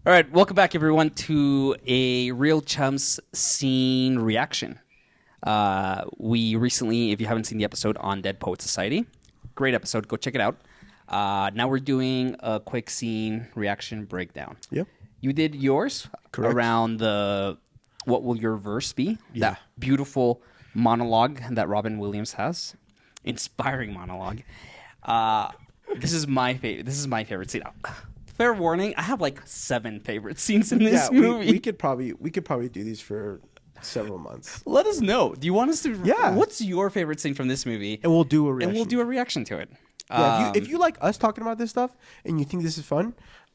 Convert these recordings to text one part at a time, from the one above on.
All right, welcome back, everyone, to a Reel Chums scene reaction. We recently, if you haven't seen the episode on Dead Poet Society, great episode. Go check it out. Now we're doing a quick scene reaction breakdown. Yep. You did yours Correct. around the what will your verse be? Yeah. That beautiful monologue that Robin Williams has, inspiring monologue. This is my favorite. This is my favorite scene. Fair warning, I have like 7 favorite scenes in this movie. We could probably do these for several months. Let us know. Do you want us to? Yeah. What's your favorite scene from this movie? And we'll do a reaction. And we'll do a reaction to it. Yeah, if you like us talking about this stuff and you think this is fun,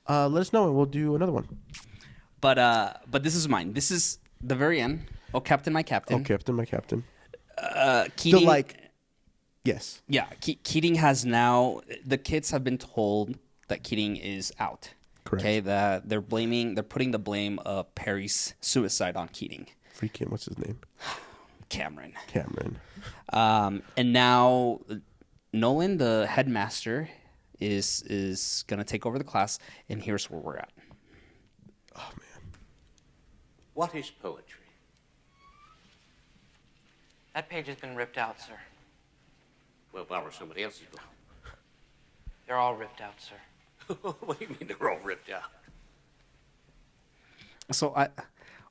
let us know and we'll do another one. But this is mine. This is the very end. Oh, Captain, my Captain. Oh, Captain, my Captain. Keating. So, yes. Yeah, Keating has now. The kids have been told that Keating is out. Correct. Okay, that they're putting the blame of Perry's suicide on Keating. Freaking, what's his name? Cameron. And now Nolan, the headmaster, is gonna take over the class, and here's where we're at. Oh man. What is poetry? That page has been ripped out, sir. Well, borrow somebody else's book. They're all ripped out, sir. What do you mean they're all ripped out? So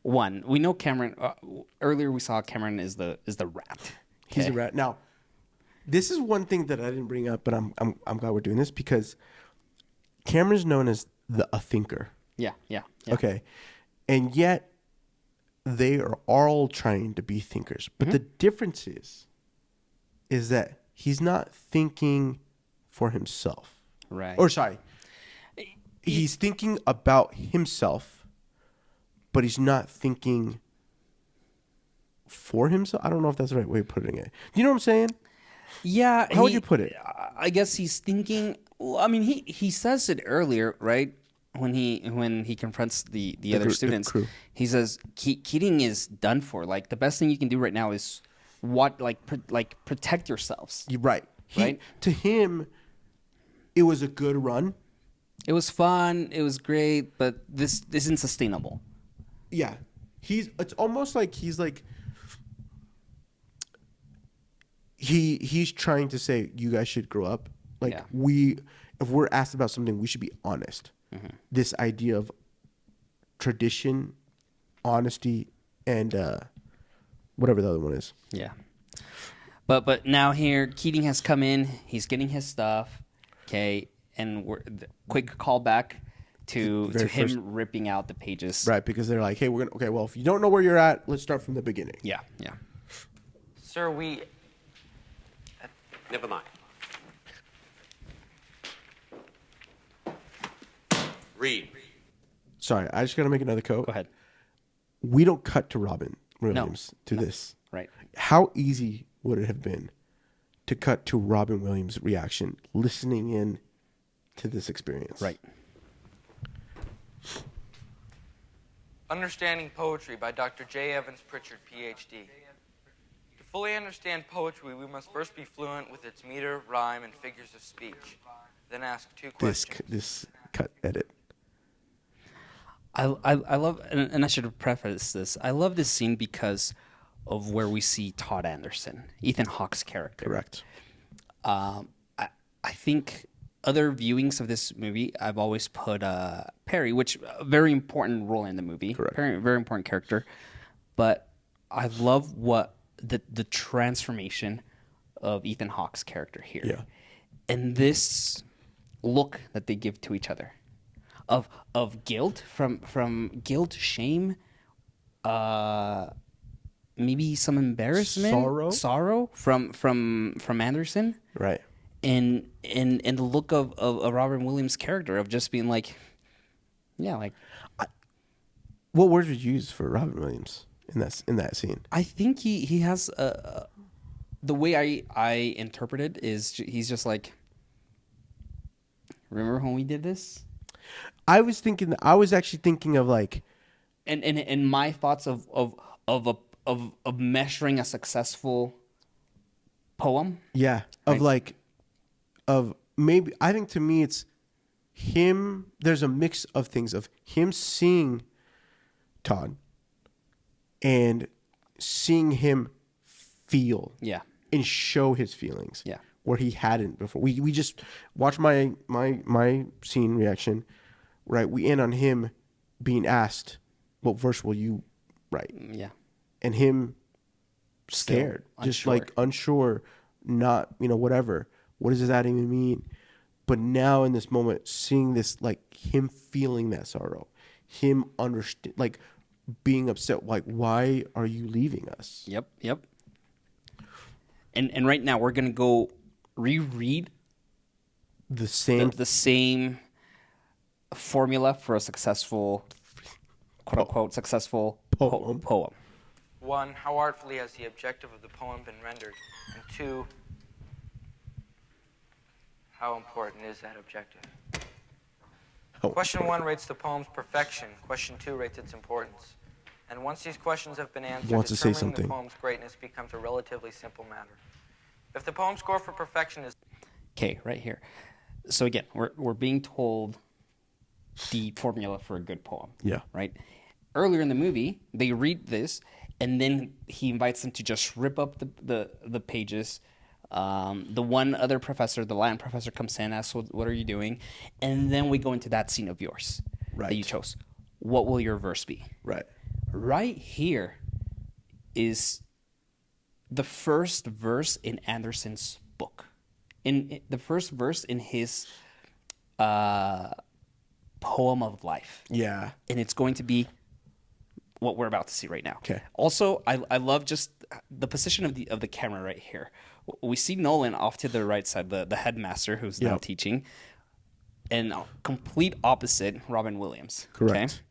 we know Cameron. Earlier we saw Cameron is the rat. He's a Okay? rat. Now, this is one thing that I didn't bring up, but I'm glad we're doing this because Cameron's known as a thinker. Yeah. Okay. And yet they are all trying to be thinkers. But the difference is that he's not thinking for himself. Right. Or sorry. He's thinking about himself, but he's not thinking for himself. I don't know if that's the right way of putting it. Do you know what I'm saying? Yeah. How would you put it? I guess he's thinking. Well, I mean, he says it earlier, right? When he confronts the other students, crew. he says Keating is done for. Like the best thing you can do right now is protect yourselves. You're right. Right? To him, it was a good run. It was fun. It was great, but this isn't sustainable. Yeah. It's almost like he's trying to say you guys should grow up. Like Yeah. if we're asked about something, we should be honest. Mm-hmm. This idea of tradition, honesty, and whatever the other one is. Yeah. But now here, Keating has come in. He's getting his stuff. Okay, and quick callback to him ripping out the pages. Right, because they're like, hey, well, if you don't know where you're at, let's start from the beginning. Yeah. Sir, we... Never mind. Read. Sorry, I just got to make another quote. Go ahead. We don't cut to Robin Williams this. Right. How easy would it have been to cut to Robin Williams' reaction, listening in to this experience? Right. Understanding Poetry by Dr. J. Evans Pritchard, Ph.D. To fully understand poetry, we must first be fluent with its meter, rhyme, and figures of speech. Then ask 2 questions. This cut edit. I love, and I should have prefaced this. I love this scene because of where we see Todd Anderson, Ethan Hawke's character. Correct. I think other viewings of this movie, I've always put Perry, which a very important role in the movie. Correct. Very important character. But I love what the transformation of Ethan Hawke's character here. Yeah. And this look that they give to each other of guilt, from guilt, shame, maybe some embarrassment, sorrow from Anderson. Right. And the look of Robin Williams' character of just being like, yeah, like. What words would you use for Robin Williams in that scene? I think he has the way I interpret it is he's just like, remember when we did this? I was actually thinking of like, and my thoughts of measuring a successful poem. yeah, Right. of like, of maybe, I think to me it's there's a mix of things of him seeing Todd and seeing him feel Yeah. and show his feelings. Yeah. Where he hadn't before. We just watch my scene reaction, right? We end on him being asked, "What verse will you write?" Yeah. And him scared, just unsure. like unsure, not whatever. What does that even mean? But now in this moment, seeing this, like him feeling that sorrow, him understand, like being upset, like why are you leaving us? Yep. And right now we're gonna go reread The same the same formula for a successful, quote unquote, successful poem. 1. How artfully has the objective of the poem been rendered? And 2. How important is that objective? Question 1 rates the poem's perfection. Question 2 rates its importance. And once these questions have been answered, Wants to say determining the something. poem's greatness becomes a relatively simple matter. If the poem score for perfection is Okay, right here. So again, we're being told the formula for a good poem. Yeah. Right. Earlier in the movie, they read this, and then he invites them to just rip up the pages. The one other professor, the Latin professor, comes in, asks, "What are you doing?" And then we go into that scene of yours that you Right. chose. What will your verse be? right. Right here is the first verse in Anderson's book. In the first verse in his poem of life. Yeah. And it's going to be what we're about to see right now. Okay. Also, I love just the position of the camera right here. We see Nolan off to the right side, the headmaster who's now Yep. teaching, and complete opposite Robin Williams. Correct.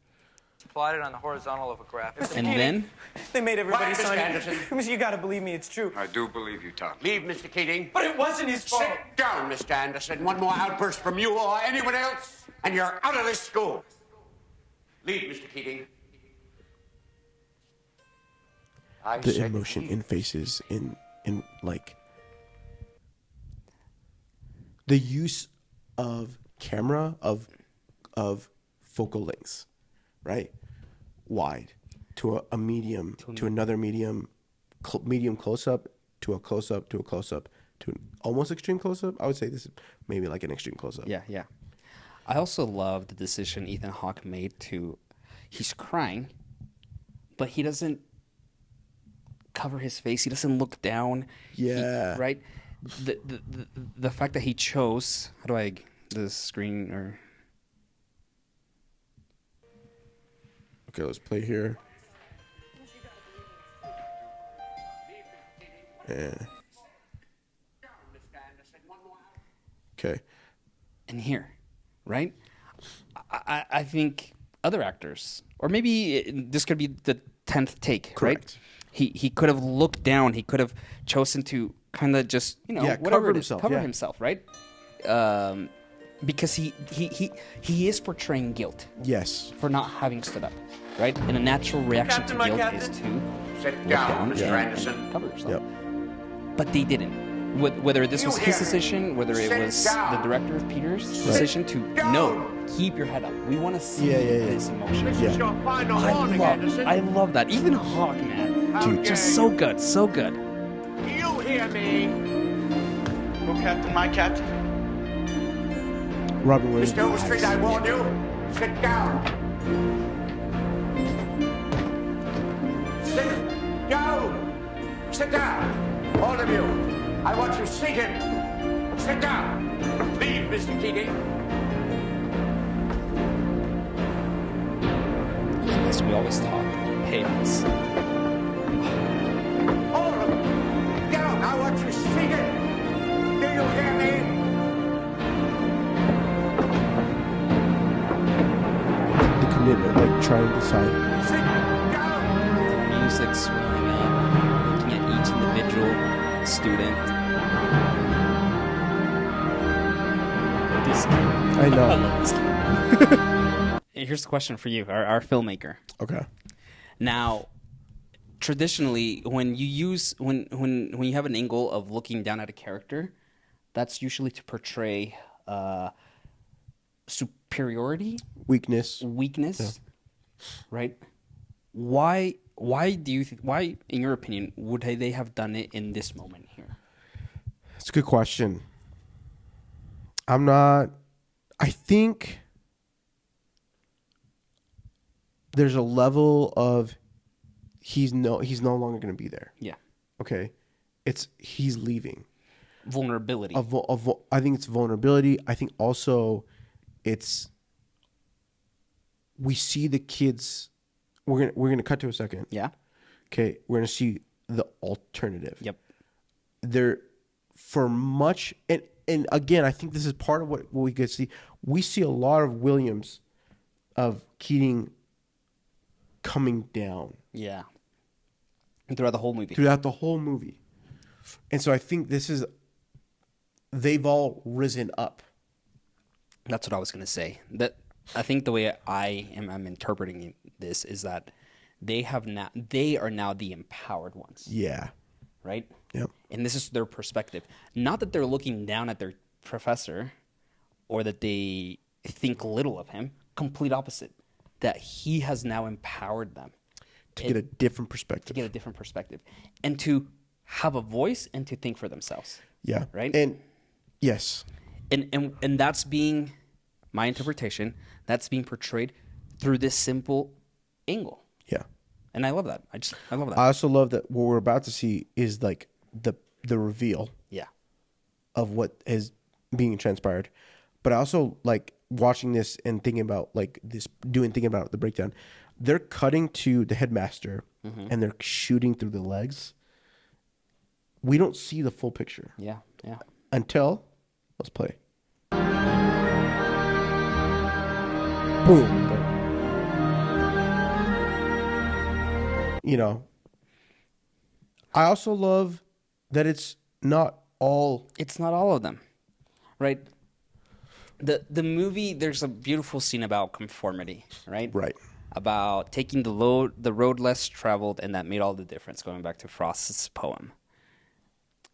plotted on the horizontal of a graph. If the And then They made everybody Quiet, Mr. sign Anderson. it. You gotta believe me, it's true. I do believe you, Tom. Leave, Mr. Keating. But it wasn't his fault. Sit down, Mr. Anderson. One more outburst from you or anyone else, and you're out of this school. Leave, Mr. Keating. I The said emotion leave. in faces, in like the use of camera of focal lengths, right? Wide to a medium to another medium, medium close up to a close up to a close up to an almost extreme close up. I would say this is maybe like an extreme close up. yeah. I also love the decision Ethan Hawke made to. He's crying, but he doesn't cover his face. He doesn't look down. Yeah. Right. The fact that he chose. How do I the screen or. Okay, let's play here. Yeah. Okay. And here, right? I think other actors, or maybe this could be the 10th take, right? Correct. He could have looked down. He could have chosen to kind of just Yeah, whatever cover it is, himself, cover yeah. himself, right? Because he is portraying guilt Yes. for not having stood up, right? And a natural reaction Captain, to my guilt captain. is to Sit look down, down Mr. and Anderson. cover yourself. Yep. But they didn't. Whether this You was hear his me? decision, whether it Sit was down. the director of Peter's decision to down. no, keep your head up. We want to see Yeah. this emotion. This Yeah. is your final warning, Anderson. I love that. Even Hawk, man. How Dude, dare just you. so good, so good. Do you hear me? Go, Captain, my captain. Robin Williams. Mr. Overstreet, I warn you. Sit down. Sit down. Sit down. All of you. I want you seated. Sit down. Leave, Mr. Keating. As we always talk, payments. All of you. Down. I want you seated. Do you hear me? The commitment, like trying to decide. Sit down. Music swelling up, looking at each individual student. This kid. I know. I love this kid. Here's the question for you, our filmmaker. Okay. Now, traditionally, when you use when you have an angle of looking down at a character, that's usually to portray superiority, Weakness. weakness, right? Why do you why, in your opinion, would they have done it in this moment here? It's a good question. I think there's a level of he's no longer going to be there. Yeah. Okay. He's leaving. Vulnerability. I think it's vulnerability. I think also we see the kids. We're gonna cut to a second. Yeah. Okay, we're gonna see the alternative. Yep. There, for much, and again, I think this is part of what we could see. We see a lot of Williams, of Keating, coming down. Yeah. And throughout the whole movie. And so I think they've all risen up. That's what I was going to say. That I think the way I'm interpreting this is that they are now the empowered ones. Yeah. Right? Yep. And this is their perspective. Not that they're looking down at their professor or that they think little of him. Complete opposite. That he has now empowered them. To get a different perspective. And to have a voice and to think for themselves. Yeah. Right? And yes. And that's being my interpretation. That's being portrayed through this simple angle. Yeah. And I love that. I love that. I also love that what we're about to see is like the reveal. Yeah. Of what is being transpired. But I also like watching this and thinking about thinking about the breakdown. They're cutting to the headmaster and they're shooting through the legs. We don't see the full picture. Yeah. Yeah. Until, let's play. Boom. You know, I also love that it's not all of them, right? The movie, there's a beautiful scene about conformity, right? Right. About taking the road less traveled, and that made all the difference, going back to Frost's poem.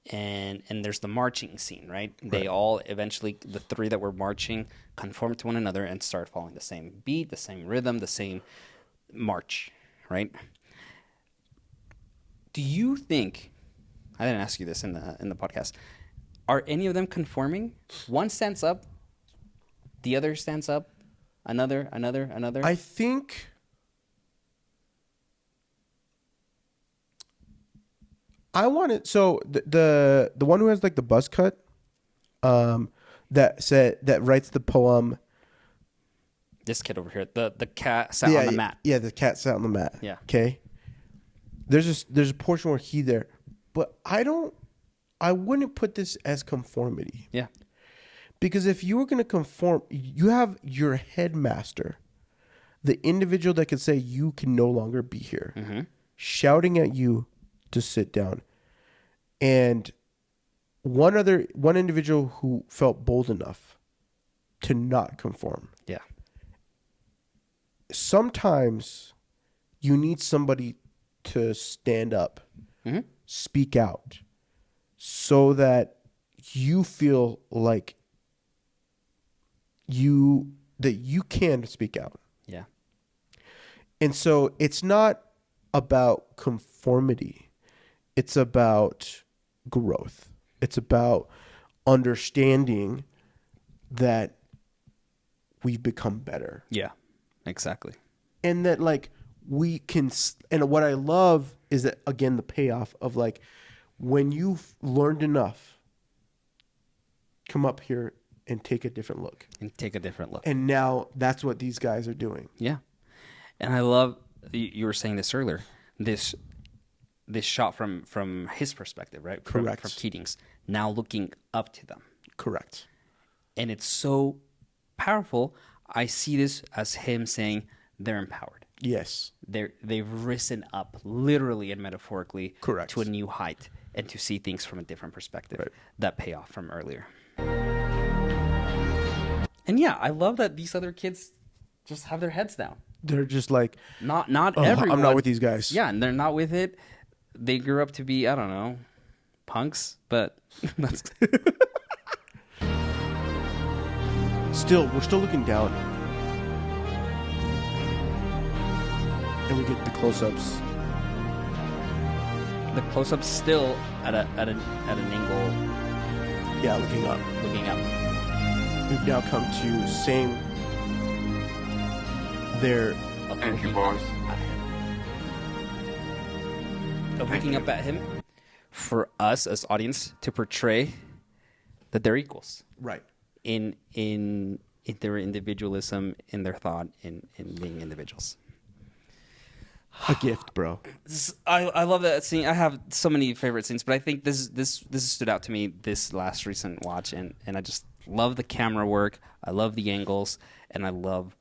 And there's the marching scene, right? They all eventually, the three that were marching, conform to one another and start following the same beat, the same rhythm, the same march, right? Do you think, I didn't ask you this in the podcast, are any of them conforming? One stands up, the other stands up, another. I think I want it. So the one who has like the buzz cut, that writes the poem. This kid over here, the cat sat on the mat. Yeah, the cat sat on the mat. Yeah. Okay. There's a portion where he there, but I wouldn't put this as conformity. Yeah. Because if you were going to conform, you have your headmaster, the individual that could say you can no longer be here, shouting at you to sit down. And one individual who felt bold enough to not conform. Yeah. Sometimes you need somebody to stand up, speak out, so that you feel like you can speak out. Yeah. And so it's not about conformity. It's about growth. It's about understanding that we've become better. Yeah. Exactly. And that like we can, and what I love is that, again, the payoff of like, when you've learned enough, come up here and take a different look. And now that's what these guys are doing. Yeah. And I love, you were saying this earlier, this shot from his perspective, right? Correct. From Keating's, now looking up to them. Correct. And it's so powerful. I see this as him saying they're empowered. Yes. They've risen up, literally and metaphorically, Correct, to a new height, and to see things from a different perspective. Right. That payoff from earlier. And yeah, I love that these other kids just have their heads down. They're just like, Not everyone. I'm not with these guys. Yeah, and they're not with it. They grew up to be, I don't know, punks, but that's we're still looking down, and we get the close-ups. The close-up's still at an angle, Yeah, looking up. looking up. We've now come to same. They're Thank you, boys. Looking up at him for us as audience to portray that they're equals right. in their individualism, in their thought, in being individuals. A gift, bro. I love that scene. I have so many favorite scenes, but I think this stood out to me this last recent watch, and I just love the camera work. I love the angles, and I love.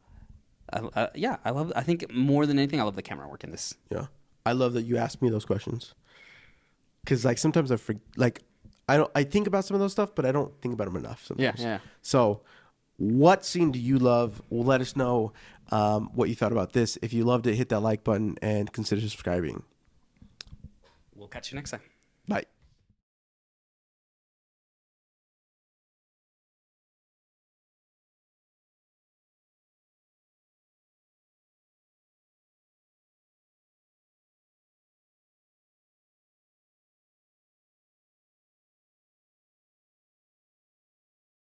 I think more than anything, I love the camera work in this. Yeah, I love that you asked me those questions. Because like sometimes I think about some of those stuff, but I don't think about them enough. Sometimes. Yeah. So, what scene do you love? Well, let us know what you thought about this. If you loved it, hit that like button and consider subscribing. We'll catch you next time. Bye.